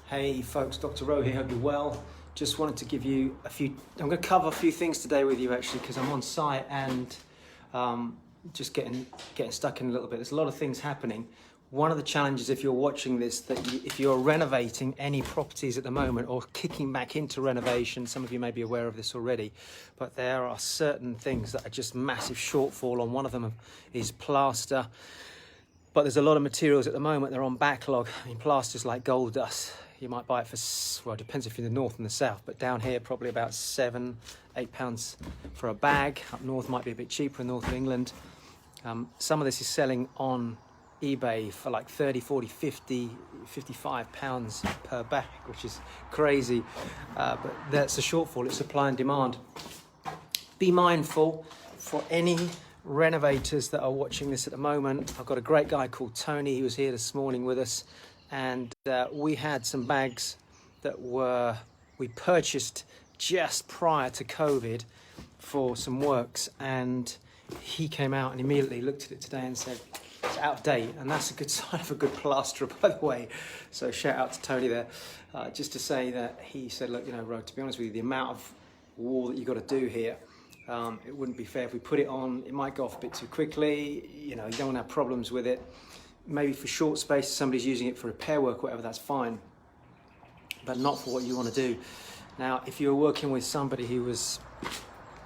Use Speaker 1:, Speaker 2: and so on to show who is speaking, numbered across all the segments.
Speaker 1: Hey folks, Dr. Rowe here, hope you're well. Just wanted to give you I'm going to cover a few things today with you actually because I'm on site and just getting stuck in a little bit. There's a lot of things happening. One of the challenges if you're watching this, if you're renovating any properties at the moment or kicking back into renovation, some of you may be aware of this already, but there are certain things that are just massive shortfall on. One of them is plaster. But there's a lot of materials at the moment, they're on backlog. I mean, plaster's like gold dust. You might buy it for, well, it depends if you're in the north and the south, but down here, probably about £7-8 for a bag. Up north might be a bit cheaper in north of England. Some of this is selling on eBay for like 30, 40, 50, 55 pounds per bag, which is crazy. But that's a shortfall, it's supply and demand. Be mindful for any renovators that are watching this at the moment. I've got a great guy called Tony. He was here this morning with us, and we had some bags that we purchased just prior to COVID for some works, and he came out and immediately looked at it today and said it's out of date, and that's a good sign of a good plasterer, by the way. So shout out to Tony there, just to say that he said, look, Ro, to be honest with you, the amount of wall that you got to do here, it wouldn't be fair if we put it on. It might go off a bit too quickly. You don't want to have problems with it. Maybe for short space, somebody's using it for repair work, whatever, that's fine. But not for what you want to do. Now, if you're working with somebody who was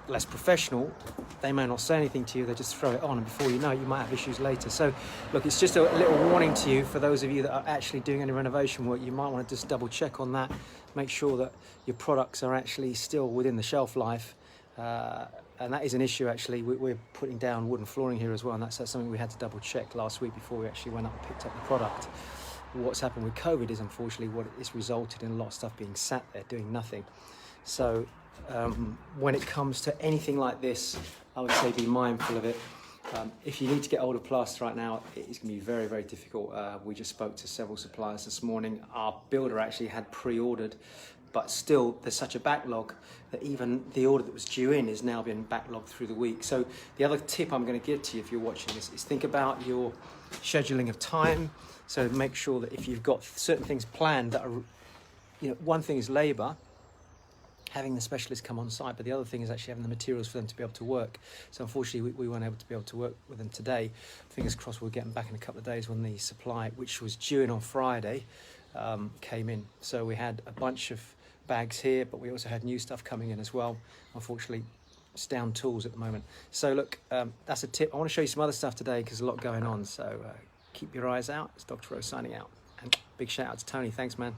Speaker 1: less professional, they may not say anything to you, they just throw it on, and before you know it, you might have issues later. So, look, it's just a little warning to you for those of you that are actually doing any renovation work. You might want to just double check on that, make sure that your products are actually still within the shelf life. And that is an issue actually. We're putting down wooden flooring here as well, and that's something we had to double check last week before we actually went up and picked up the product. What's happened with COVID is unfortunately what it's resulted in a lot of stuff being sat there doing nothing. So when it comes to anything like this, I would say be mindful of it. If you need to get hold of plaster right now, it's going to be very, very difficult. We just spoke to several suppliers this morning. Our builder actually had pre-ordered, but still there's such a backlog that even the order that was due in is now being backlogged through the week. So the other tip I'm going to give to you if you're watching this is think about your scheduling of time. So make sure that if you've got certain things planned that are, one thing is labour, having the specialist come on site, but the other thing is actually having the materials for them to be able to work. So unfortunately we weren't able to be able to work with them today. Fingers crossed we'll get them back in a couple of days when the supply, which was due in on Friday, came in. So we had a bunch of bags here, but we also had new stuff coming in as well. Unfortunately, it's down tools at the moment. So look, that's a tip. I want to show you some other stuff today because there's a lot going on. So keep your eyes out. It's Dr. Rowe signing out. And big shout out to Tony. Thanks, man.